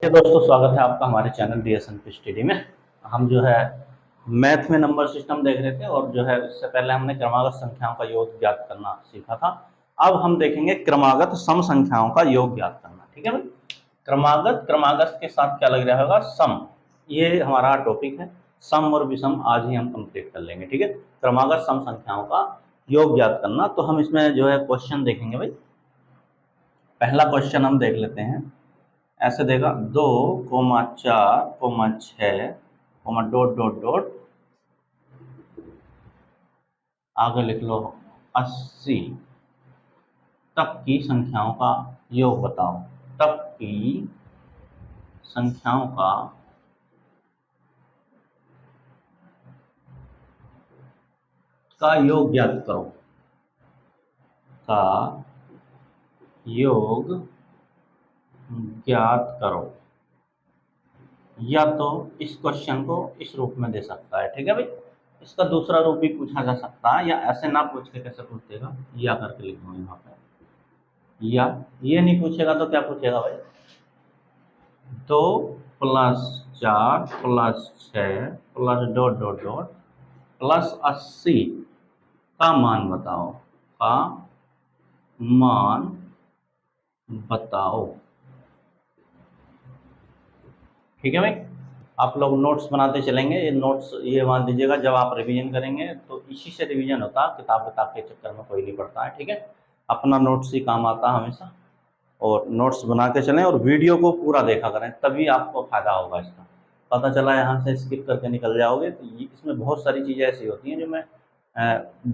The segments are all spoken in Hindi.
तो दोस्तों स्वागत है आपका हमारे चैनल DSNP स्टडी में। हम जो है मैथ में नंबर सिस्टम देख रहे थे और जो है इससे पहले हमने क्रमागत संख्याओं का योग ज्ञात करना सीखा था। अब हम देखेंगे क्रमागत सम संख्याओं का योग ज्ञात करना। ठीक है भाई, क्रमागत के साथ क्या लग रहा होगा, सम। ये हमारा टॉपिक है, सम और विषम आज ही हम कंप्लीट कर लेंगे। ठीक है, क्रमागत सम संख्याओं का योग ज्ञात करना। तो हम इसमें जो है क्वेश्चन देखेंगे भाई। पहला क्वेश्चन हम देख लेते हैं। ऐसे देगा 2,4,6, डॉट डॉट डॉट, आगे लिख लो 80 तक की संख्याओं का योग बताओ। तक की संख्याओं का योग ज्ञात करो। का योग ज्ञात करो। या तो इस क्वेश्चन को इस रूप में दे सकता है। ठीक है भाई, इसका दूसरा रूप भी पूछा जा सकता है, या ऐसे ना पूछ के कैसे पूछ देगा, या करके लिख दो यहाँ पे। या ये नहीं पूछेगा तो क्या पूछेगा भाई, 2+4+6 डॉट डॉट डॉट +80 का मान बताओ। का मान बताओ। ठीक है भाई, आप लोग नोट्स बनाते चलेंगे। ये नोट्स ये मान लीजिएगा, जब आप रिवीजन करेंगे तो इसी से रिवीजन होता है, किताब के चक्कर में कोई नहीं पड़ता है। ठीक है, अपना नोट्स ही काम आता है हमेशा, और नोट्स बना के चलें और वीडियो को पूरा देखा करें, तभी आपको फायदा होगा इसका। पता चला यहाँ से स्किप करके निकल जाओगे तो इसमें बहुत सारी चीज़ें ऐसी होती हैं जो मैं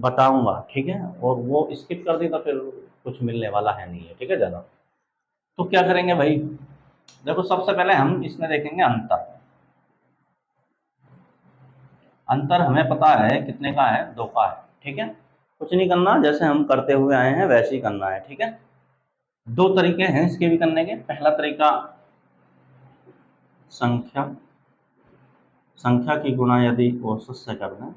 बताऊंगा। ठीक है, और वो स्किप कर दी तो फिर कुछ मिलने वाला है नहीं है। ठीक है, ज़्यादा तो क्या करेंगे भाई, देखो सबसे पहले हम इसमें देखेंगे अंतर। अंतर हमें पता है कितने का है, 2 का है। ठीक है, कुछ नहीं करना, जैसे हम करते हुए आए हैं वैसे ही करना है। ठीक है, 2 तरीके हैं इसके भी करने के। पहला तरीका संख्या संख्या की गुणा यदि औसत से कर दें,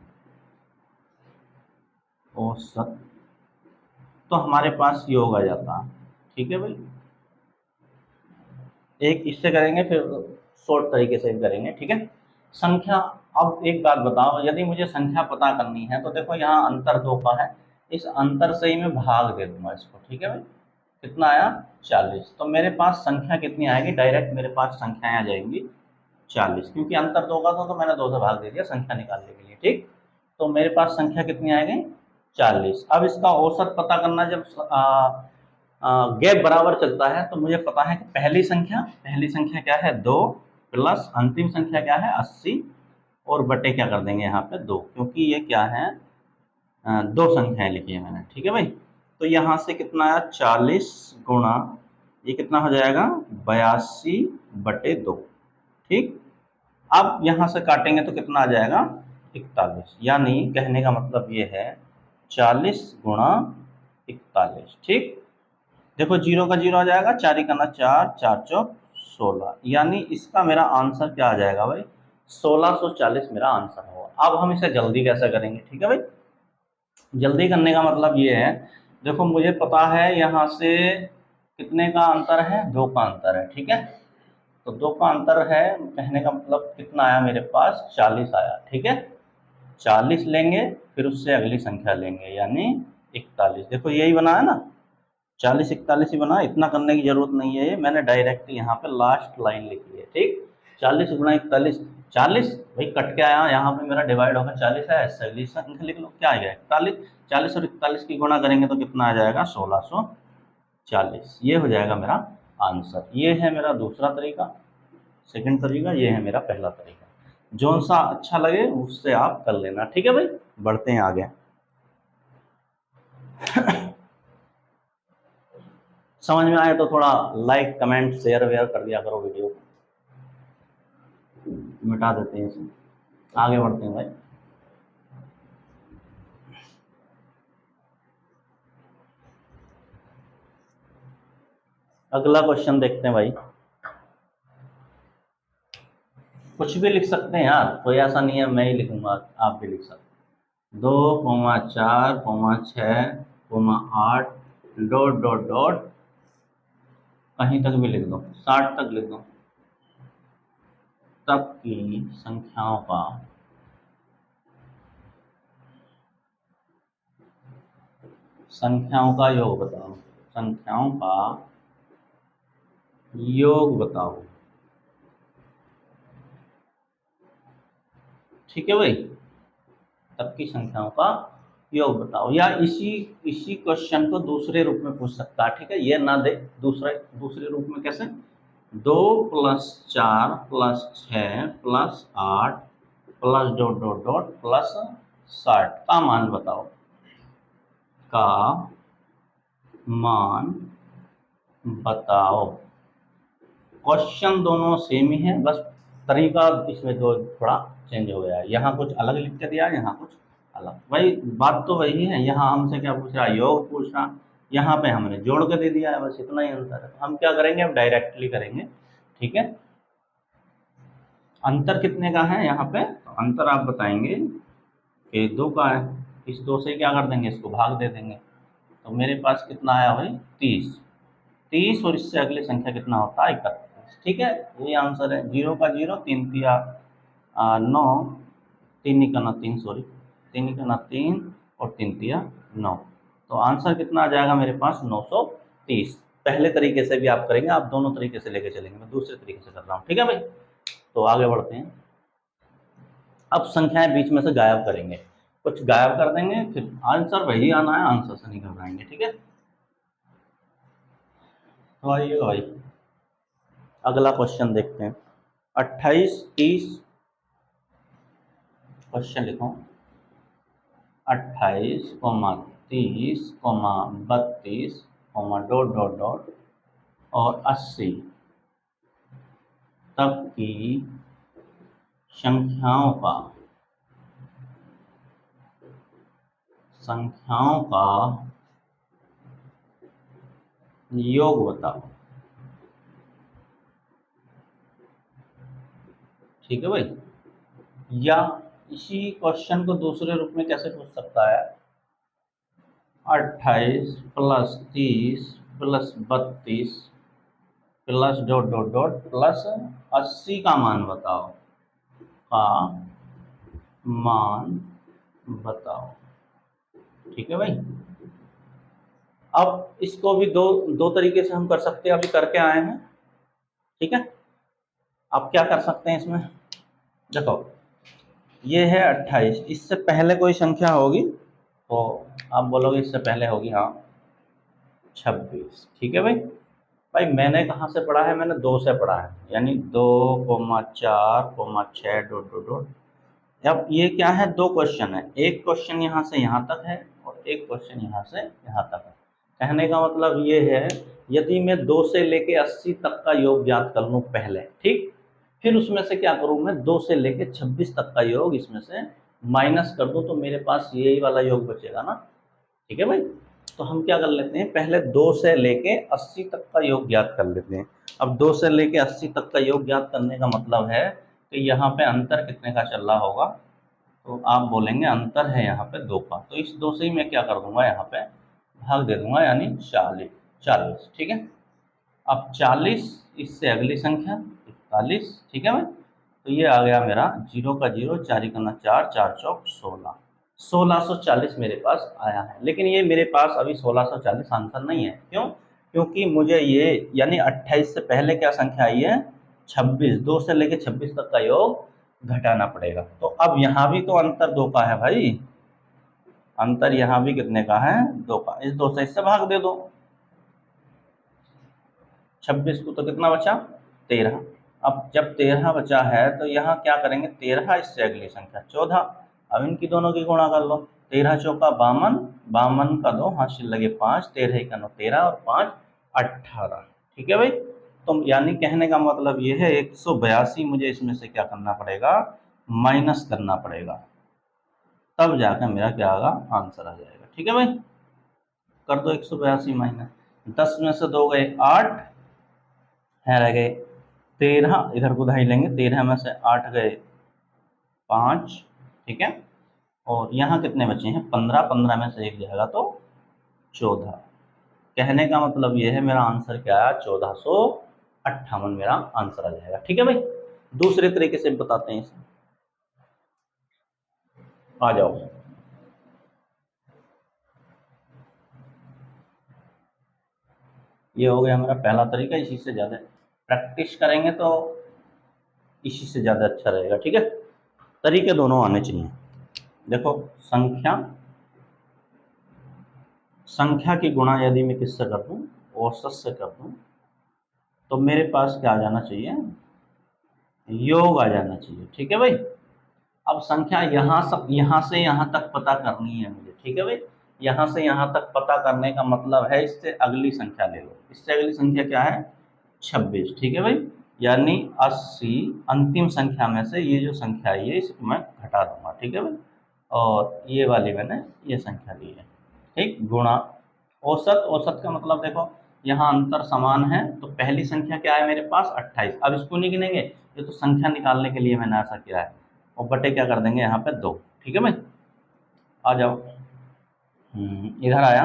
औसत, तो हमारे पास योग आ जाता है। ठीक है भाई, एक इससे करेंगे, फिर शॉर्ट तरीके से भी करेंगे। ठीक है, संख्या। अब एक बात बताओ, यदि मुझे संख्या पता करनी है तो देखो यहाँ अंतर 2 का है, इस अंतर से ही मैं भाग दे दूंगा इसको। ठीक है भाई, कितना आया, 40। तो मेरे पास संख्या कितनी आएगी, डायरेक्ट मेरे पास संख्याएं आ जाएंगी 40, क्योंकि अंतर 2 का था तो मैंने 2 से भाग दे दिया संख्या निकालने के लिए। ठीक, तो मेरे पास संख्या कितनी आएगी, 40। अब इसका औसत पता करना, जब गैप बराबर चलता है तो मुझे पता है कि पहली संख्या क्या है, 2, प्लस अंतिम संख्या क्या है, 80, और बटे क्या कर देंगे यहाँ पे 2, क्योंकि ये क्या है, 2 संख्याएं लिखी है मैंने। ठीक है भाई, तो यहाँ से कितना आया, 40 गुणा, ये कितना हो जाएगा, 82/2। ठीक, अब यहाँ से काटेंगे तो कितना आ जाएगा, 41। यानी कहने का मतलब ये है 40 गुणा 41। ठीक, देखो 0 का 0 आ जाएगा, 4 का ना 4, 4 चौक 16, यानी इसका मेरा आंसर क्या आ जाएगा भाई, 1640 मेरा आंसर होगा। अब हम इसे जल्दी कैसे करेंगे। ठीक है भाई, जल्दी करने का मतलब ये है, देखो मुझे पता है यहाँ से कितने का अंतर है, 2 का अंतर है। ठीक है, तो 2 का अंतर है, कहने का मतलब कितना आया मेरे पास, 40 आया। ठीक है, 40 लेंगे, फिर उससे अगली संख्या लेंगे, यानी 41। देखो यही बना है ना, 40 41 ही बना, इतना करने की जरूरत नहीं है, ये मैंने डायरेक्ट यहाँ पे लास्ट लाइन लिखी है। ठीक, 40 गुणा 41, 40 भाई कट के आया, यहाँ पे मेरा डिवाइड होकर 40 है, अगली संख्या लिख लो, क्या आ गया 41। 40 और 41 की गुणा करेंगे तो कितना आ जाएगा, 1640। ये हो जाएगा मेरा आंसर। ये है मेरा दूसरा तरीका, सेकंड तरीका, ये है मेरा पहला तरीका। जो सा अच्छा लगे उससे आप कर लेना। ठीक है भाई, बढ़ते हैं आगे। समझ में आए तो थोड़ा लाइक कमेंट शेयर वेयर कर दिया करो, वीडियो मिटा देते हैं इसे, आगे बढ़ते हैं भाई। अगला क्वेश्चन देखते हैं भाई, कुछ भी लिख सकते हैं यार, कोई ऐसा नहीं है मैं ही लिखूंगा, आप भी लिख सकते। 2,4,6,8 डॉट डॉट डॉट, कहीं तक भी लिख दो, 60 तक लिख दो। तक की संख्याओं का योग बताओ। संख्याओं का योग बताओ। ठीक है भाई, तब की संख्याओं का योग बताओ, या इसी क्वेश्चन को दूसरे रूप में पूछ सकता है। ठीक है, ये ना दे, दूसरे रूप में कैसे, 2+4+6+8 plus dot dot dot plus 60 का मान बताओ। का मान बताओ। क्वेश्चन दोनों सेम ही है, बस तरीका इसमें दो थोड़ा चेंज हो गया है। यहाँ कुछ अलग लिख के दिया है, यहाँ कुछ अलग। भाई बात तो वही है, यहाँ हमसे क्या पूछ रहा है, योग पूछ रहा, यहाँ पे हमने जोड़ के दे दिया है, बस इतना ही अंतर है। तो हम क्या करेंगे, अब डायरेक्टली करेंगे। ठीक है, अंतर कितने का है यहाँ पे, तो अंतर आप बताएंगे कि 2 का है। इस 2 से क्या कर देंगे, इसको भाग दे देंगे। तो मेरे पास कितना आया भाई, 30 और इससे अगली संख्या कितना होता है, 31। ठीक है, ये आंसर है। 0 का 0, 3 तिया 9, 3 निकलना 3, सॉरी 3 निकलना 3 और 3 तिया 9। तो आंसर कितना आ जाएगा मेरे पास, 930। पहले तरीके से भी आप करेंगे, आप दोनों तरीके से लेके चलेंगे, मैं दूसरे तरीके से कर रहा हूँ। ठीक है भाई, तो आगे बढ़ते हैं। अब संख्याएं बीच में से गायब करेंगे, कुछ गायब कर देंगे, फिर आंसर वही आना है, आंसर से नहीं घबराएंगे। ठीक है, तो आइए भाई अगला क्वेश्चन देखते हैं। 28, 30, क्वेश्चन लिखो। 28, 30, 32, डॉट डॉट डॉट और 80 तक की संख्याओं का योग बताओ। ठीक है भाई, या इसी क्वेश्चन को दूसरे रूप में कैसे पूछ सकता है, 28 plus 30 plus 32 plus dot dot dot plus 80 का मान बताओ। का मान बताओ। ठीक है भाई, अब इसको भी दो तरीके से हम कर सकते हैं, अभी करके आए हैं। ठीक है, अब क्या कर सकते हैं इसमें, देखो ये है 28, इससे पहले कोई संख्या होगी तो आप बोलोगे इससे पहले होगी, हाँ 26। ठीक है भाई, मैंने कहाँ से पढ़ा है, मैंने 2 से पढ़ा है, यानी 2,4,6 डॉट डॉट डॉट। अब ये क्या है, 2 क्वेश्चन है, एक क्वेश्चन यहाँ से यहाँ तक है और एक क्वेश्चन यहाँ से यहाँ तक है। कहने का मतलब ये है, यदि मैं 2 से लेके 80 तक का योग ज्ञात कर लूँ पहले, ठीक, फिर उसमें से क्या करूँ मैं, 2 से लेके 26 तक का योग इसमें से माइनस कर दूँ, तो मेरे पास यही वाला योग बचेगा ना। ठीक है भाई, तो हम क्या कर लेते हैं, पहले 2 से लेके 80 तक का योग ज्ञात कर लेते हैं। अब 2 से लेके 80 तक का योग ज्ञात करने का मतलब है कि यहाँ पे अंतर कितने का चल रहा होगा, तो आप बोलेंगे अंतर है यहाँ पे 2 का, तो इस 2 से ही मैं क्या कर दूंगा, यहाँ पे भाग दे दूंगा, यानी 40। ठीक है, अब 40, इससे अगली संख्या 41। ठीक है भाई, तो ये आ गया मेरा 0 का 0, 4 का 4, 4 चौक 16, 1640 मेरे पास आया है। लेकिन ये मेरे पास अभी 1640 आंसर नहीं है, क्यों, क्योंकि मुझे ये यानी 28 से पहले क्या संख्या आई है, 26, 2 से लेके 26 तक का योग घटाना पड़ेगा। तो अब यहाँ भी तो अंतर 2 का है भाई, अंतर यहाँ भी कितने का है, 2 का। इस 2 से इससे भाग दे दो, 26 को तो कितना बचा, 13। अब जब 13 बचा है तो यहाँ क्या करेंगे, 13 इससे अगली संख्या 14। अब इनकी दोनों की गुणा कर लो, 13 चौका 52, 52 का 2 हासिल लगे 5, 13 का 9 13 और 5 18। ठीक है भाई, तो यानी कहने का मतलब ये है 182 मुझे इसमें से क्या करना पड़ेगा, माइनस करना पड़ेगा, तब जाकर मेरा क्या आएगा, आंसर आ जाएगा। ठीक है भाई, कर दो 182 माइनस, 10 में से 2 गए 8 है, रह गए 13, इधर को धाई लेंगे, 13 में से 8 गए 5। ठीक है, और यहाँ कितने बचे हैं, 15, 15 में से 1 जाएगा तो 14। कहने का मतलब ये है मेरा आंसर क्या है, 1458 मेरा आंसर आ जाएगा। ठीक है भाई, दूसरे तरीके से बताते हैं इसे। आ जाओ, ये हो गया हमारा पहला तरीका। इसी से ज़्यादा प्रैक्टिस करेंगे तो इसी से ज़्यादा अच्छा रहेगा। ठीक है, तरीके दोनों आने चाहिए। देखो, संख्या संख्या की गुणा यदि मैं किससे कर दूं, औसत से कर दूं, तो मेरे पास क्या आ जाना चाहिए, योग आ जाना चाहिए। ठीक है भाई। अब संख्या यहाँ से यहाँ तक पता करनी है मुझे। ठीक है भाई, यहाँ से यहाँ तक पता करने का मतलब है इससे अगली संख्या ले लो। इससे अगली संख्या क्या है, 26। ठीक है भाई, यानी 80 अंतिम संख्या में से ये जो संख्या है ये इसको मैं घटा दूंगा। ठीक है भाई, और ये वाली मैंने ये संख्या ली है। ठीक, गुणा औसत। औसत का मतलब देखो, यहाँ अंतर समान है तो पहली संख्या क्या है मेरे पास, 28। अब इसको नहीं गिनेंगे, ये तो संख्या निकालने के लिए मैंने ऐसा किया है। और बटे क्या कर देंगे यहाँ पे 2। ठीक है भाई, आ जाओ। इधर आया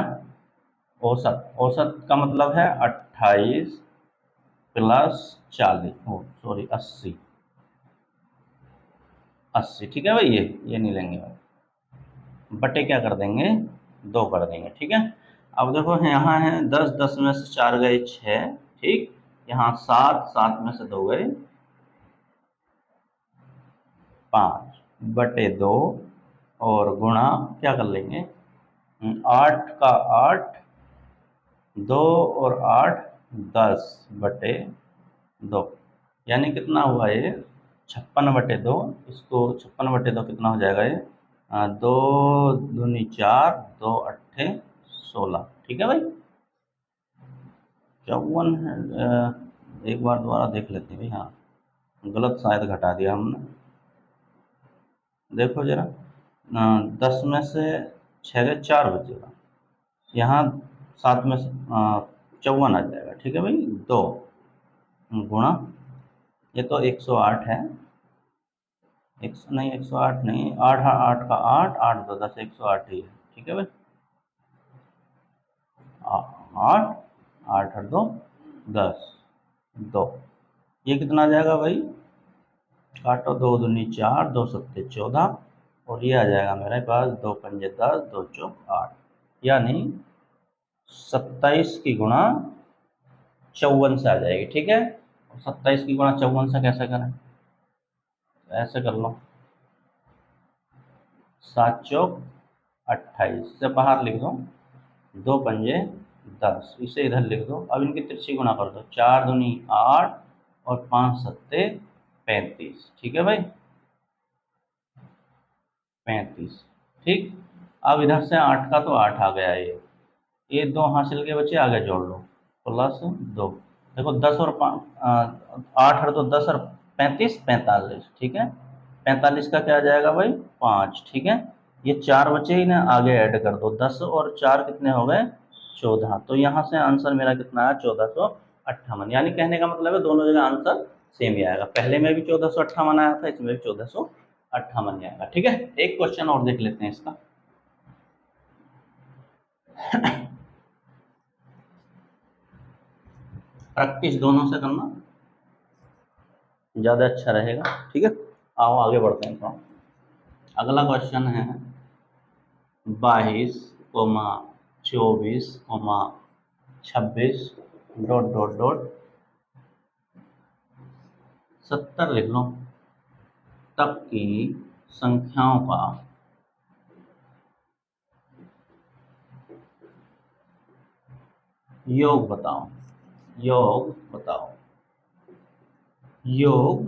औसत। औसत का मतलब है 28 प्लस 40, सॉरी 80। 80, ठीक है भाई, ये नहीं लेंगे भाई, बटे क्या कर देंगे, 2 कर देंगे। ठीक है, अब देखो यहाँ है 10, 10 में से 4 गए 6। ठीक, यहाँ 7, 7 में से 2 गए 5 बटे 2, और गुणा क्या कर लेंगे, 8 का 8, 2 और 8 10 बटे 2, यानी कितना हुआ ये, 56/2। इसको 56/2 कितना हो जाएगा ये, 2 दूनी 4, 2 अट्ठे 16। ठीक है भाई, 54 है। एक बार दोबारा देख लेते हैं भाई, हाँ गलत शायद घटा दिया हमने। देखो जरा, 10 में से 6 गए 4 बचेगा, यहाँ 7 में से 54 आ जाएगा। ठीक है भाई, 2 गुणा, ये तो 108 है, एक नहीं 108 नहीं, 8 8 का 8, 8 2 10, 108 ही है। ठीक है भाई, 8 8 8 2 10, 2, ये कितना आ जाएगा भाई, काटो, 2 दूनी 4, 2 सत्ते 14, और ये आ जाएगा मेरे पास 2 पंजे 10, 2 चौक 8, यानी 27 की गुणा 54 से आ जाएगी। ठीक है, 27 की गुणा 54 से कैसे करें, ऐसे कर लो, 7 चौक 28 से बाहर लिख दो, 2 पंजे 10, इसे इधर लिख दो। अब इनकी तिरछी गुणा कर दो, 4 दूनी 8 और 5 सत्ते 35। ठीक है भाई, 35। ठीक, अब इधर से 8 का तो 8 आ गया, ये 2 हासिल के बच्चे आगे जोड़ लो, प्लस 2। देखो 10 और 8 और 2 10 और 35 45। ठीक है, 45 का क्या आ जाएगा भाई, 5। ठीक है, ये 4 बचे ही ना, आगे ऐड कर दो, 10 और 4 कितने हो गए, 14। तो यहाँ से आंसर मेरा कितना है, 1458। यानी कहने का मतलब है दोनों जगह आंसर सेम ही आएगा, पहले में भी 1458 आया था, इसमें भी 1458 आएगा। ठीक है, एक क्वेश्चन और देख लेते हैं इसका। प्रैक्टिस दोनों से करना ज़्यादा अच्छा रहेगा। ठीक है, आओ आगे बढ़ते हैं थोड़ा। अगला क्वेश्चन है 22, 24, 26 डॉट डॉट डॉट 70 लिख लो तक की संख्याओं का योग बताओ। योग बताओ, योग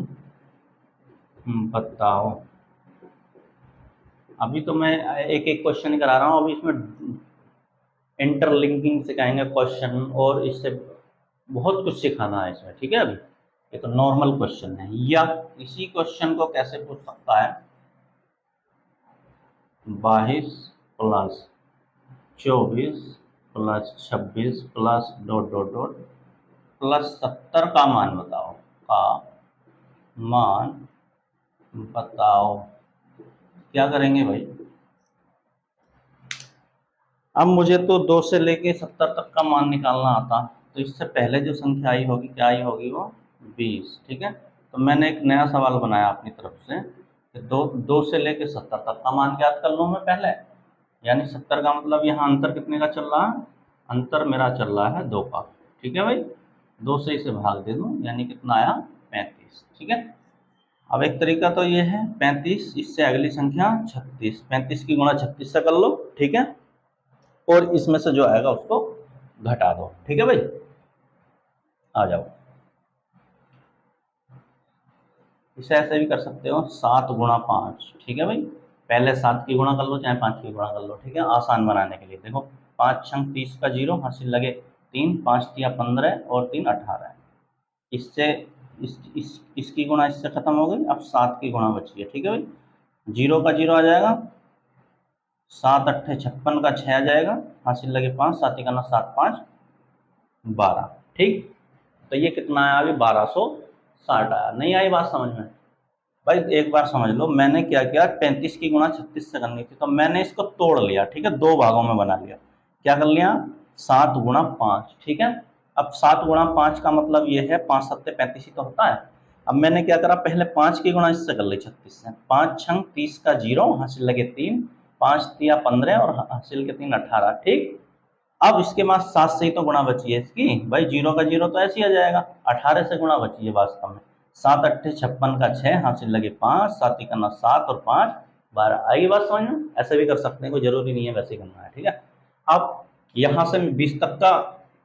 बताओ। अभी तो मैं एक एक क्वेश्चन करा रहा हूँ, अभी इसमें इंटरलिंकिंग सिखाएंगे क्वेश्चन, और इससे बहुत कुछ सिखाना है इसमें। ठीक है, अभी ये तो नॉर्मल क्वेश्चन है, या इसी क्वेश्चन को कैसे पूछ सकता है, 22 plus 24 plus 26 plus dot dot dot plus 70 का मान बताओ, का मान बताओ। क्या करेंगे भाई, अब मुझे तो 2 से लेके 70 तक का मान निकालना आता, तो इससे पहले जो संख्या आई होगी क्या आई होगी, वो 20। ठीक है, तो मैंने एक नया सवाल बनाया अपनी तरफ से कि दो से लेके 70 तक का मान ज्ञात कर लूँ मैं पहले। यानी 70 का मतलब यहाँ अंतर कितने का चल रहा है, अंतर मेरा चल रहा है 2 का। ठीक है भाई, 2 से इसे भाग दे दूँ, यानी कितना आया 35। ठीक है, अब एक तरीका तो ये है 35, इससे अगली संख्या 36, 35 की गुणा 36 से कर लो। ठीक है, और इसमें से जो आएगा उसको घटा दो। ठीक है भाई, आ जाओ। इसे ऐसे भी कर सकते हो 7 गुणा 5। ठीक है भाई, पहले 7 की गुणा कर लो चाहे 5 की गुणा कर लो। ठीक है, आसान बनाने के लिए देखो 5 छंग 30 का 0, हासिल लगे 3, 5 तिया 15 और 3 18। इससे इसकी गुणा इससे खत्म हो गई, अब 7 की गुणा बची है। ठीक है भाई, 0 का 0 आ जाएगा, 7 अट्ठे 56 का 6 आ जाएगा, हासिल लगे 5, 7 का 7 5 12। ठीक, तो ये कितना आया अभी 1260 आया। नहीं आई बात समझ में भाई? एक बार समझ लो, मैंने क्या किया, 35 की गुणा 36 से करनी थी तो मैंने इसको तोड़ लिया। ठीक है, 2 भागों में बना लिया। क्या कर लिया, 7 गुणा 5। ठीक है, अब 7 गुणा 5 का मतलब ये है 5 सत्ते 35 ही तो होता है। अब मैंने क्या करा, पहले 5 की गुणा इससे कर ली 36 से, 5 छंग 30 का 0, हासिल लगे 3, 5 तिया 15 और हासिल के 3 18। ठीक, अब इसके बाद 7 से ही तो गुणा बची है इसकी भाई, 0 का 0 तो ऐसे ही आ जाएगा, 18 से गुणा बची है वास्तव में। 7 अट्ठे 56 का 6, हासिल लगे 5, 7 का 7 और 5 12। आई बात समझ में? ऐसे भी कर सकते हैं, कोई जरूरी नहीं है वैसे करना है। ठीक है, अब यहाँ से 20 तक का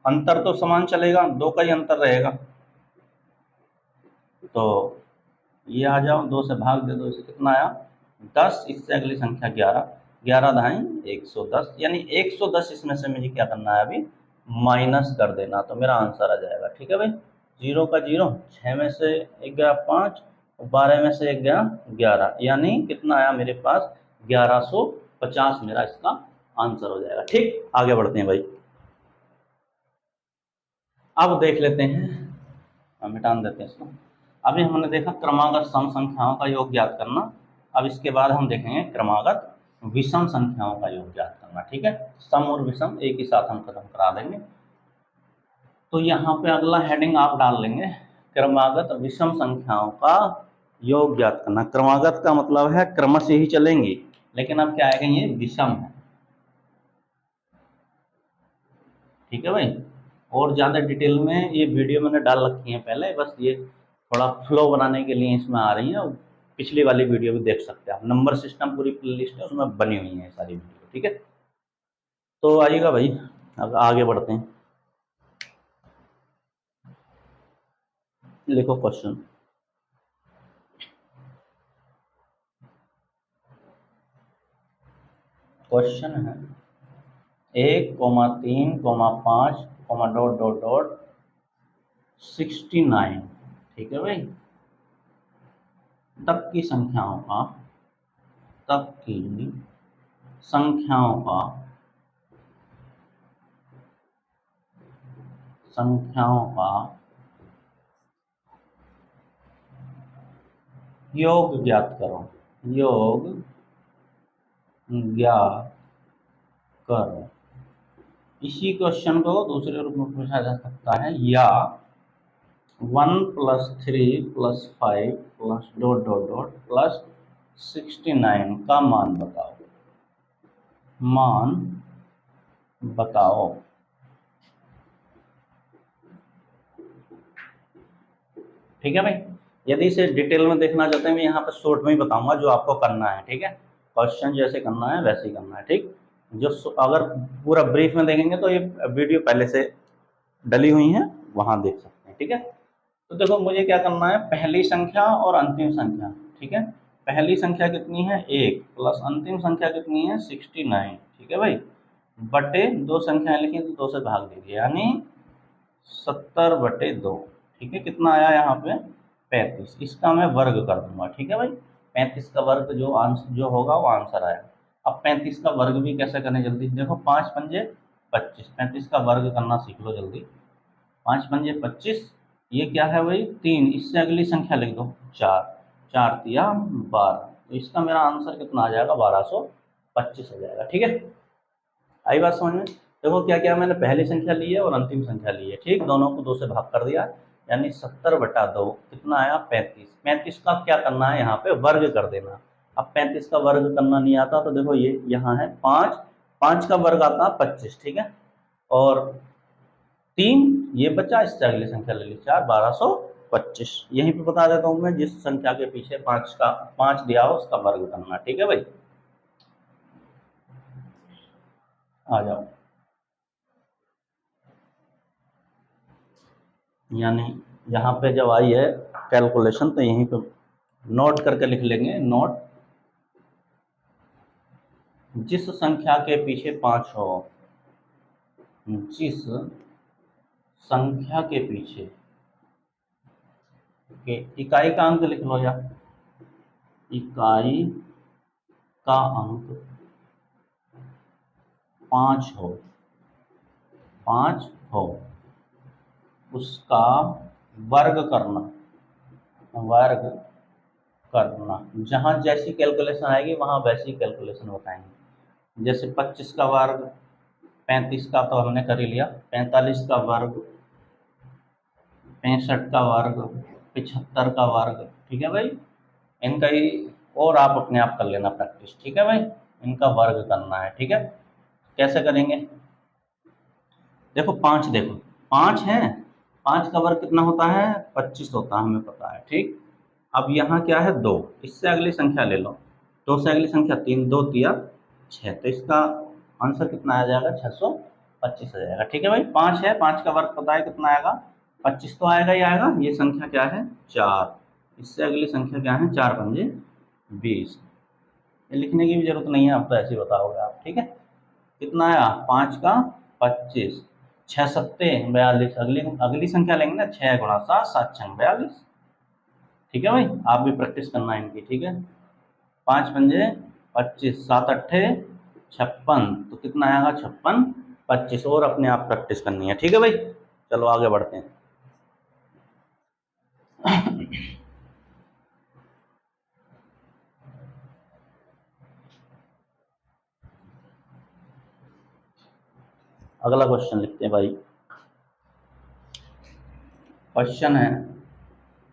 अंतर तो समान चलेगा, 2 का ही अंतर रहेगा। तो ये आ जाओ, 2 से भाग दे दो, इसे कितना आया 10, इससे अगली संख्या 11, 11 दाएं 110, यानी 110 इसमें से मुझे क्या करना है अभी, माइनस कर देना, तो मेरा आंसर आ जाएगा। ठीक है भाई, 0 का 0, 6 में से 1 गया 5, 12 में से 1 गया 11, यानी कितना आया मेरे पास 1150 मेरा इसका आंसर हो जाएगा। ठीक, आगे बढ़ते हैं भाई। अब देख लेते हैं, मिटान देते हैं इसको। अभी हमने देखा क्रमागत सम संख्याओं का योग ज्ञात करना, अब इसके बाद हम देखेंगे क्रमागत विषम संख्याओं का योग ज्ञात करना। ठीक है, सम और विषम एक ही साथ हम खत्म करा देंगे। तो यहाँ पे अगला हेडिंग आप डाल लेंगे, क्रमागत विषम संख्याओं का योग ज्ञात करना। क्रमागत का मतलब है क्रम से ही चलेंगी, लेकिन अब क्या आएगा, ये विषम है। ठीक है भाई, और ज़्यादा डिटेल में ये वीडियो मैंने डाल रखी है पहले, बस ये थोड़ा फ्लो बनाने के लिए इसमें आ रही है। पिछली वाली वीडियो भी देख सकते हैं आप, नंबर सिस्टम पूरी प्लेलिस्ट है उसमें बनी हुई है सारी वीडियो। ठीक है, तो आइएगा भाई, अब आगे बढ़ते हैं। लिखो क्वेश्चन। क्वेश्चन है 1,3,5,69। ठीक है भाई, तक की संख्याओं का, तक की संख्याओं का, संख्याओं का योग ज्ञात करो, योग ज्ञात करो। इसी क्वेश्चन को दूसरे रूप में पूछा जा सकता है, या 1 + 3 + 5 + ... + 69 का मान बताओ, मान बताओ। ठीक है भाई, यदि इसे डिटेल में देखना चाहते हैं, मैं यहाँ पर शॉर्ट में ही बताऊंगा जो आपको करना है। ठीक है, क्वेश्चन जैसे करना है वैसे ही करना है। ठीक, जो अगर पूरा ब्रीफ में देखेंगे तो ये वीडियो पहले से डली हुई है, वहां देख सकते हैं। ठीक है, तो देखो मुझे क्या करना है, पहली संख्या और अंतिम संख्या। ठीक है, पहली संख्या कितनी है 1, प्लस अंतिम संख्या कितनी है 69। ठीक है भाई, बटे 2 संख्याएं लिखी तो 2 से भाग दीजिए, यानी 70/2। ठीक है, कितना आया यहाँ पे 35, इसका मैं वर्ग कर दूंगा। ठीक है भाई, 35 का वर्ग जो होगा वो आंसर आएगा। अब 35 का वर्ग भी कैसे करें जल्दी देखो, 5 पंजे 25, 35 का वर्ग करना सीख लो जल्दी। 5 पंजे 25, ये क्या है भाई 3, इससे अगली संख्या लिख दो 4, 4 तिया 12, तो इसका मेरा आंसर कितना आ जाएगा 1225 हो जाएगा। ठीक है, आई बात समझ में? देखो क्या क्या मैंने पहली संख्या ली है और अंतिम संख्या ली है। ठीक, दोनों को 2 से भाग कर दिया, यानी 70/2 कितना आया 35। 35 का क्या करना है, यहाँ पे वर्ग कर देना। अब 35 का वर्ग करना नहीं आता तो देखो ये यहाँ है 5, 5 का वर्ग आता है 25, ठीक है। और 3 ये बचा, इससे अगली संख्या ले ली 4, 1225। यहीं पे बता देता हूँ मैं, जिस संख्या के पीछे 5 दिया हो उसका वर्ग करना, ठीक है भाई। आ जाओ, यानी यहाँ पे जब आई है कैलकुलेशन तो यहीं पे नोट करके लिख लेंगे। नोट, जिस संख्या के पीछे 5 हो, जिस संख्या के पीछे के इकाई का अंक लिख लो, या इकाई का अंक 5 हो, 5 हो, उसका वर्ग करना, वर्ग करना। जहाँ जैसी कैलकुलेशन आएगी वहाँ वैसी कैलकुलेशन बताएंगे। जैसे 25 का वर्ग, 35 का तो हमने कर ही लिया, 45 का वर्ग, 65 का वर्ग, 75 का वर्ग, ठीक है भाई। इनका ही और आप अपने आप कर लेना प्रैक्टिस, ठीक है भाई। इनका वर्ग करना है, ठीक है। कैसे करेंगे, देखो 5, देखो 5 है, 5 का वर्ग कितना होता है 25 होता है, हमें पता है, ठीक। अब यहाँ क्या है 2, इससे अगली संख्या ले लो, 2 से अगली संख्या 3, 2 तिया 6, तो इसका आंसर कितना आ जाएगा 625 आ जाएगा, ठीक है भाई। 5 है, 5 का वर्ग पता है कितना आएगा 25 तो आएगा ही आएगा। ये संख्या क्या है 4, इससे अगली संख्या क्या है 4 पंजे 20। ये लिखने की भी जरूरत नहीं है, अब तो ऐसे ही बताओगे आप, ठीक है। कितना आया 5 का 25, 6 सत्ते 42, अगली अगली संख्या लेंगे ना 6 गुणा 7, 7 छंग 42, ठीक है भाई। आप भी प्रैक्टिस करना है इनकी, ठीक है। 5 पंजे 25, 7 अट्ठे 56, तो कितना आएगा 56 25, और अपने आप प्रैक्टिस करनी है, ठीक है भाई। चलो आगे बढ़ते हैं। अगला क्वेश्चन लिखते हैं भाई। क्वेश्चन है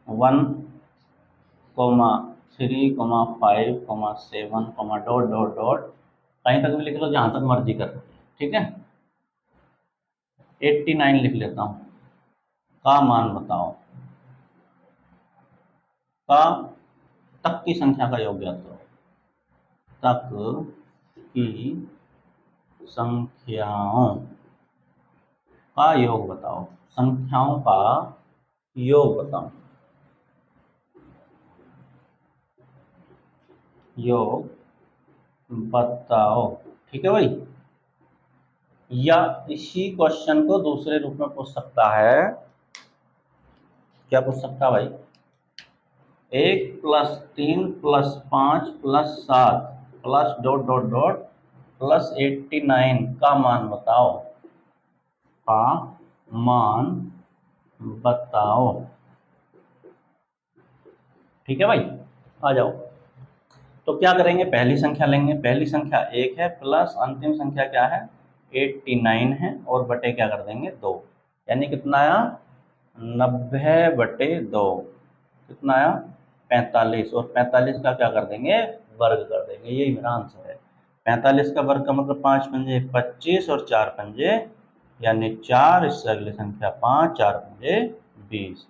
1,3,5,7, डॉट डॉट डॉट, कहीं तक भी लिख लो जहां तक मर्जी कर, ठीक है। 89 लिख लेता हूँ, का मान बताओ, का तक की संख्या का योग ज्ञात करो, तक की संख्याओं का योग बताओ, संख्याओं का योग बताओ, योग बताओ, ठीक है भाई। या इसी क्वेश्चन को दूसरे रूप में पूछ सकता है, क्या पूछ सकता है भाई, 1+3+5+7 plus dot dot dot plus 89 का मान बताओ, का मान बताओ, ठीक है भाई। आ जाओ, तो क्या करेंगे, पहली संख्या लेंगे, पहली संख्या 1 है, प्लस अंतिम संख्या क्या है 89 है, और बटे क्या कर देंगे 2, यानी कितना आया 90/2, कितना आया 45, और 45 का क्या कर देंगे वर्ग कर देंगे, यही मेरा आंसर है। 45 का वर्ग का मतलब 5 पंजे 25 और 4 पंजे यानी 4, इससे अगली संख्या 5, 4 पंजे 20,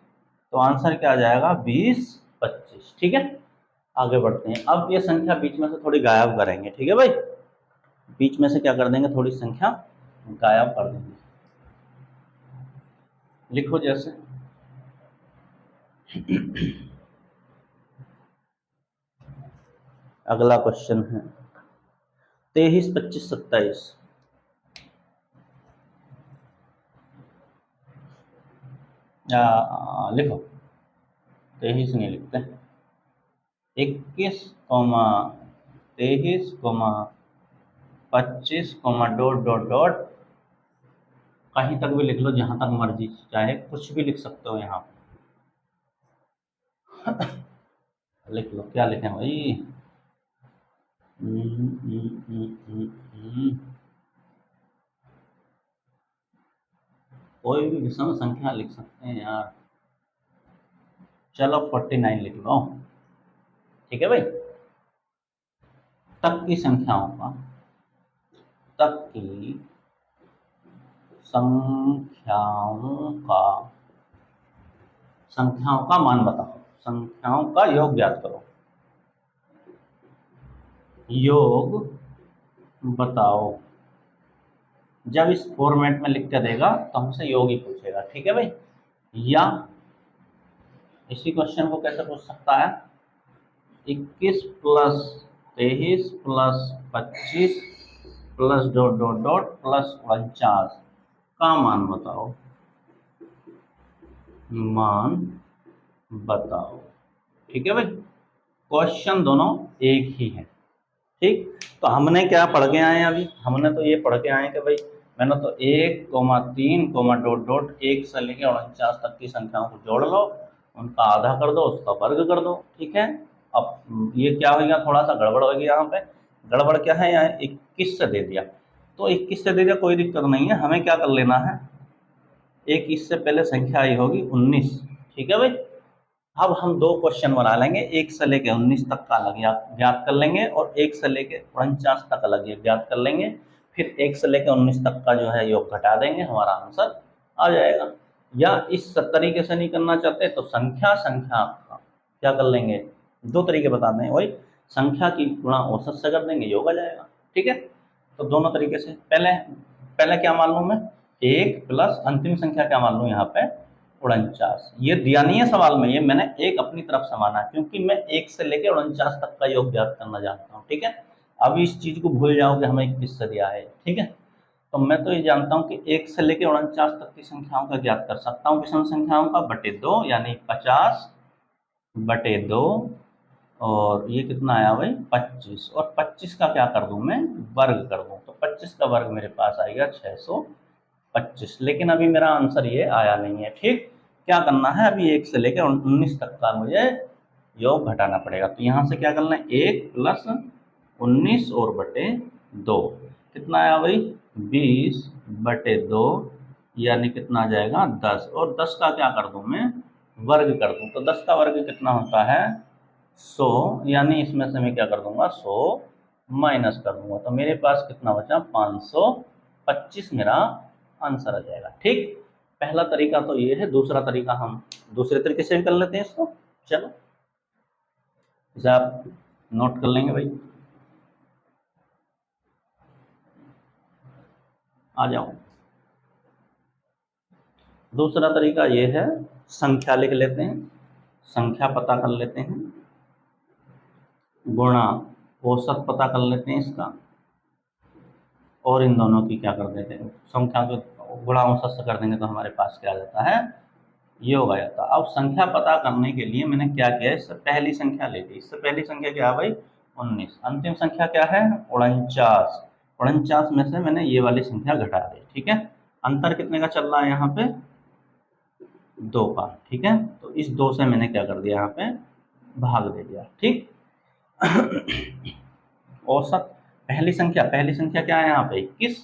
तो आंसर क्या आ जाएगा 20, 25, ठीक है। आगे बढ़ते हैं। अब ये संख्या बीच में से थोड़ी गायब करेंगे, ठीक है भाई। बीच में से क्या कर देंगे, थोड़ी संख्या गायब कर देंगे। लिखो जैसे अगला क्वेश्चन है 23, 25, 27, लिखो 23 नहीं लिखते, 21,23,25, डॉट डॉट डॉट, कहीं तक भी लिख लो जहां तक मर्जी, चाहे कुछ भी लिख सकते हो यहाँ लिख लो, क्या लिखें भाई। कोई भी विषम संख्या लिख सकते हैं यार, चलो 49 लिख लो, ठीक है भाई। तक की संख्याओं का, तक की संख्याओं का, संख्याओं का मान बताओ, संख्याओं का योग ज्ञात करो, योग बताओ। जब इस फॉर्मेट में लिख के देगा तो हमसे योग ही पूछेगा, ठीक है भाई। या इसी क्वेश्चन को कैसे पूछ सकता है, 21 plus 23 plus 25 plus dot dot dot plus 49 का मान बताओ, मान बताओ, ठीक है भाई। क्वेश्चन दोनों एक ही है, ठीक। तो हमने क्या पढ़ के आए हैं अभी, हमने तो ये पढ़ के आए कि भाई मैंने तो 1,3, डॉट डॉट 1 से लेके 49 तक की संख्याओं को जोड़ लो, उनका आधा कर दो, उसका वर्ग कर दो, ठीक है। अब ये क्या हो गया, थोड़ा सा गड़बड़ हो गया यहाँ पे। गड़बड़ क्या है, यहाँ 21 से दे दिया, तो 21 से दे दिया कोई दिक्कत नहीं है, हमें क्या कर लेना है, एक इससे पहले संख्या आई होगी 19, ठीक है भाई। अब हम दो क्वेश्चन बना लेंगे, 1 से लेके 19 तक का अलग ज्ञात कर लेंगे और 1 से लेके 49 तक अलग ज्ञात कर लेंगे, फिर 1 से लेके 19 तक का जो है योग घटा देंगे, हमारा आंसर आ जाएगा। या इस तरीके से नहीं करना चाहते तो संख्या संख्या का क्या कर लेंगे, दो तरीके बताते हैं वही, संख्या की गुणा औसत से कर देंगे, योग आ जाएगा, ठीक है। तो दोनों तरीके से, पहले पहले क्या मान लूँ मैं, 1 प्लस अंतिम संख्या क्या मान लूँ यहाँ पे 49। ये दिया नहीं है सवाल में, ये मैंने एक अपनी तरफ से माना, क्योंकि मैं 1 से लेकर 49 तक का योग ज्ञात करना जानता हूँ, ठीक है। अब इस चीज को भूल जाओ कि हमें 21 से दिया है, ठीक है। तो मैं तो ये जानता हूँ कि 1 से लेकर 49 तक की संख्याओं का ज्ञात कर सकता हूँ, विषम संख्याओं का बटे 2, यानी 50 बटे 2, और ये कितना आया भाई 25, और 25 का क्या कर दूं मैं, वर्ग कर दूं, तो 25 का वर्ग मेरे पास आएगा 625। लेकिन अभी मेरा आंसर ये आया नहीं है, ठीक। क्या करना है, अभी 1 से लेकर 19 तक का मुझे योग घटाना पड़ेगा, तो यहाँ से क्या करना है, 1 प्लस 19 और बटे 2, कितना आया भाई 20 बटे 2, यानी कितना आ जाएगा 10, और 10 का क्या कर दूं मैं, वर्ग कर दूं, तो 10 का वर्ग कितना होता है 100, यानी इसमें से मैं क्या कर दूंगा 100 माइनस कर दूंगा, तो मेरे पास कितना बचा 525 मेरा आंसर आ जाएगा, ठीक। पहला तरीका तो ये है, दूसरा तरीका हम दूसरे तरीके से भी कर लेते हैं इसको, चलो इसे आप नोट कर लेंगे भाई, आ जाओ। दूसरा तरीका ये है, संख्या लिख लेते हैं, संख्या पता कर लेते हैं, गुणा औसत पता कर लेते हैं इसका, और इन दोनों की क्या कर देते हैं, संख्या को गुणा औसत से कर देंगे तो हमारे पास क्या आ जाता है, योग आ जाता है। अब संख्या पता करने के लिए मैंने क्या किया, इससे पहली संख्या ले ली, इससे पहली संख्या क्या है भाई 19, अंतिम संख्या क्या है 49, 49 में से मैंने ये वाली संख्या घटा दी, ठीक है। अंतर कितने का चल रहा है यहाँ पे 2 का, ठीक है। तो इस 2 से मैंने क्या कर दिया यहाँ पे भाग दे दिया, ठीक। औसत पहली संख्या क्या है यहाँ पे 21,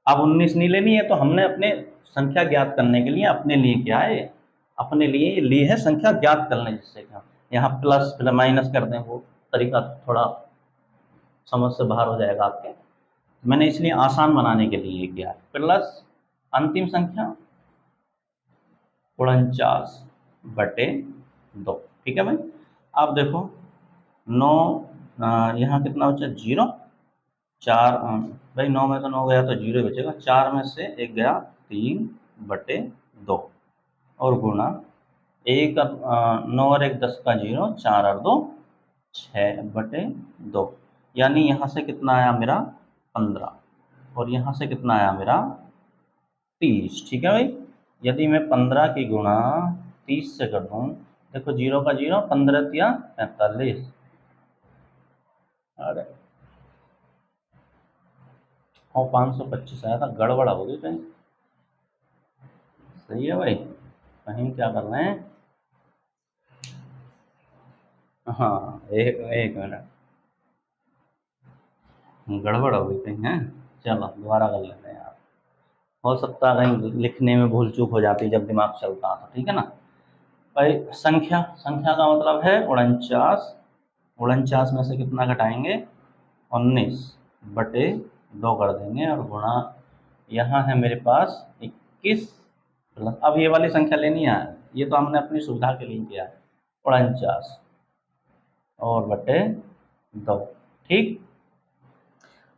अब 19 नहीं लेनी है, तो हमने अपने संख्या ज्ञात करने के लिए अपने लिए क्या है, अपने लिए ली है संख्या ज्ञात करने, जिससे क्या यहाँ प्लस प्लस माइनस कर दें, वो तरीका थोड़ा समझ से बाहर हो जाएगा आपके, मैंने इसलिए आसान बनाने के लिए किया, प्लस अंतिम संख्या 49 बटे 2, ठीक है भाई। अब देखो 9, यहाँ कितना बचा 0, 4, भाई 9 में तो 9 गया तो 0 बचेगा, 4 में से 1 गया 3 बटे 2, और गुणा 1 9 और 1 10 का 0, 4 और 2 6 बटे 2, यानी यहाँ से कितना आया मेरा 15, और यहाँ से कितना आया मेरा 30, ठीक है भाई। यदि मैं 15 की गुणा 30 से कर दूँ, देखो 0 का 0, 15 या 45, अरे और 525 आया था, गड़बड़ हो गई कहीं, सही है भाई, कहीं क्या कर रहे हैं, हाँ एक मिनट, गड़बड़ हो गई कहीं है, चलो दोबारा कर लेते हैं यार, हो सकता है कहीं लिखने में भूल चूक हो जाती जब दिमाग चलता था, ठीक है ना। भाई संख्या, संख्या का मतलब है 49, 49 में से कितना घटाएंगे 19 बटे 2 कर देंगे और गुणा, यहाँ है मेरे पास 21 प्लस, अब ये वाली संख्या लेनी है, ये तो हमने अपनी सुविधा के लिए किया है, 49 और बटे 2, ठीक।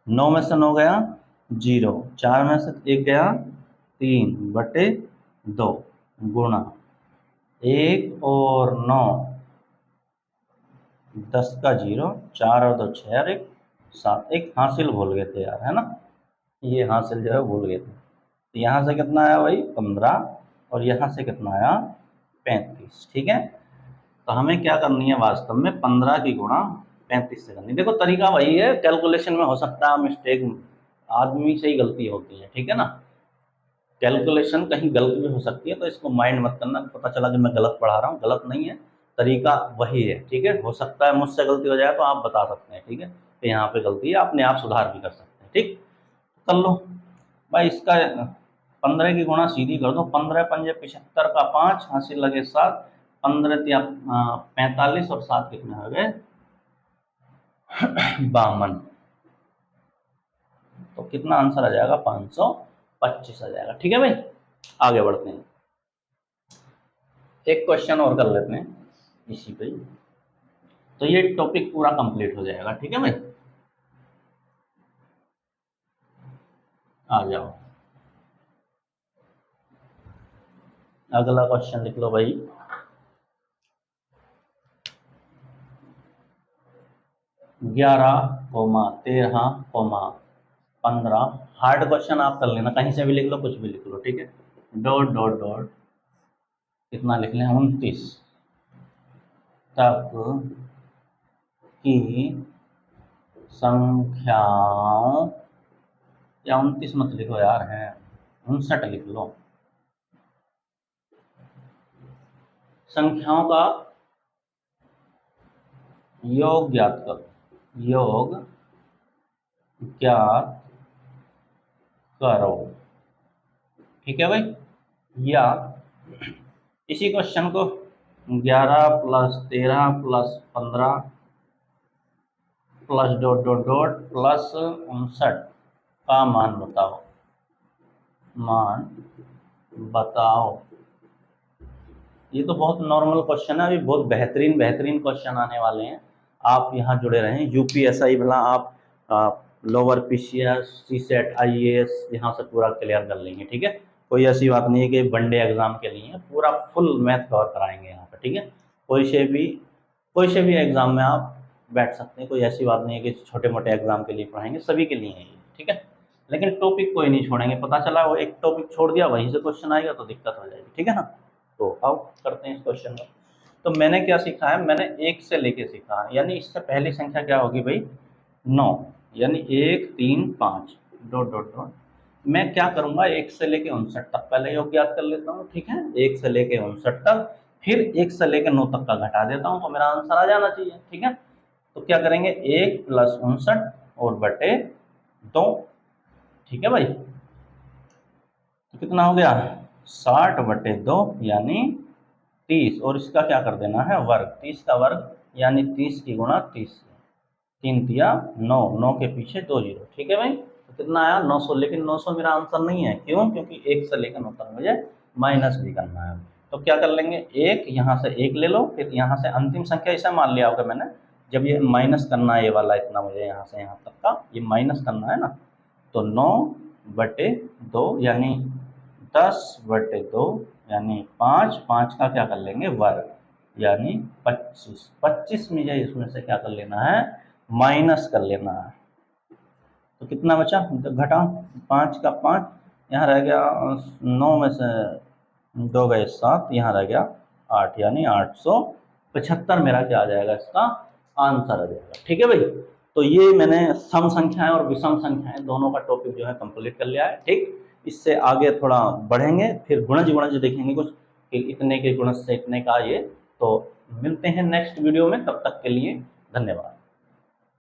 9 में से 9 गया 0, 4 में से 1 गया 3 बटे 2 गुणा 1 और 9, 10 का 0, 4 और 2 6 और 1 7, एक हासिल भूल गए थे यार, है ना, ये हासिल जो है भूल गए थे। तो यहाँ से कितना आया भाई 15 और यहाँ से कितना आया 35, ठीक है। तो हमें क्या करनी है वास्तव में 15 की गुणा 35 से करनी। देखो तरीका वही है, कैलकुलेशन में हो सकता है मिस्टेक, आदमी से ही गलती होती है, ठीक है ना, कैलकुलेशन कहीं गलत भी हो सकती है, तो इसको माइंड मत करना, पता चला कि मैं गलत पढ़ा रहा हूँ, गलत नहीं है, तरीका वही है, ठीक है। हो सकता है मुझसे गलती हो जाए तो आप बता सकते हैं, ठीक है, कि यहाँ पे गलती है, अपने आप सुधार भी कर सकते हैं, ठीक। कर लो भाई, इसका 15 की गुणा सीधी कर दो, 15 पंजे 75 का 5 हासिल लगे 7, 15 या 45 और 7 कितने हो गए 52, तो कितना आंसर आ जाएगा 525 आ जाएगा, ठीक है भाई। आगे बढ़ते हैं, एक क्वेश्चन और कर लेते हैं इसी पे, तो ये टॉपिक पूरा कंप्लीट हो जाएगा, ठीक है भाई। आ जाओ, अगला क्वेश्चन लिख लो भाई। ग्यारह कोमा 13 कोमा 15, हार्ड क्वेश्चन आप कर लेना, कहीं से भी लिख लो, कुछ भी लिख लो, ठीक है। डॉट डॉट डॉट कितना लिख लें 29 तक की संख्याओं, या 29 मत लिखो यार, है 59 लिख लो, संख्याओं का योग ज्ञात करो, योग ज्ञात करो, ठीक है भाई। या इसी क्वेश्चन को 11 plus 13 plus 15 plus dot dot dot plus 59 का मान बताओ, मान बताओ। ये तो बहुत नॉर्मल क्वेश्चन है, अभी बहुत बेहतरीन बेहतरीन क्वेश्चन आने वाले हैं, आप यहाँ जुड़े रहें। यूपीएसआई भला आप लोअर पीसीएस सीसेट आईएएस यहाँ से पूरा क्लियर कर लेंगे, ठीक है। कोई ऐसी बात नहीं है कि वनडे एग्जाम के लिए, पूरा फुल मैथ कवर कराएंगे यहाँ पर, ठीक है। कोई से भी एग्जाम में आप बैठ सकते हैं, कोई ऐसी बात नहीं है कि छोटे मोटे एग्जाम के लिए पढ़ाएंगे, सभी के लिए है ये, ठीक है। लेकिन टॉपिक कोई नहीं छोड़ेंगे, पता चला वो एक टॉपिक छोड़ दिया वहीं से क्वेश्चन आएगा तो दिक्कत हो जाएगी, ठीक है ना। तो आओ करते हैं इस क्वेश्चन को। तो मैंने क्या सीखा है, मैंने 1 से लेके सीखा है, यानी इससे पहली संख्या क्या होगी भाई 9, यानी 1 3 5 डॉट डॉट डॉट, मैं क्या करूंगा 1 से लेके 59 तक पहले योग ज्ञात कर लेता हूँ, ठीक है। 1 से लेके 59 तक, फिर 1 से लेके 9 तक का घटा देता हूँ, तो मेरा आंसर आ जाना चाहिए, ठीक है। तो क्या करेंगे 1 प्लस 59 और बटे 2, ठीक है भाई। तो कितना हो गया 60 बटे 2 यानी 30, और इसका क्या कर देना है वर्ग, 30 का वर्ग यानी 30 की गुणा 30, 3 तिया 9, 9 के पीछे 2 जीरो, ठीक है भाई। तो कितना आया 900, लेकिन 900 मेरा आंसर नहीं है, क्यों, क्योंकि 1 से लेकर 9 तक मुझे माइनस भी करना है। तो क्या कर लेंगे, एक यहाँ से 1 ले लो, फिर यहाँ से अंतिम संख्या इसे मान लिया होगा मैंने, जब ये माइनस करना है ये वाला इतना, मुझे यहाँ से यहाँ तक का ये माइनस करना है ना, तो 9 बटे 2 यानी 10 बटे 2 यानी 5, 5 का क्या कर लेंगे वर्ग, यानी 25, 25 मुझे इसमें से क्या कर लेना है माइनस कर लेना है। तो कितना बचा, घटाओ 5 का 5, यहाँ रह गया 9 में से 2 गए 7, यहाँ रह गया 8, यानी 875 मेरा क्या आ जाएगा, इसका आंसर आ जाएगा, ठीक है भाई। तो ये मैंने सम संख्याएं और विषम संख्याएं दोनों का टॉपिक जो है कंप्लीट कर लिया है, ठीक। इससे आगे थोड़ा बढ़ेंगे, फिर गुणज गुणज देखेंगे कुछ कि इतने के गुणज से इतने का ये। तो मिलते हैं नेक्स्ट वीडियो में, तब तक के लिए धन्यवाद।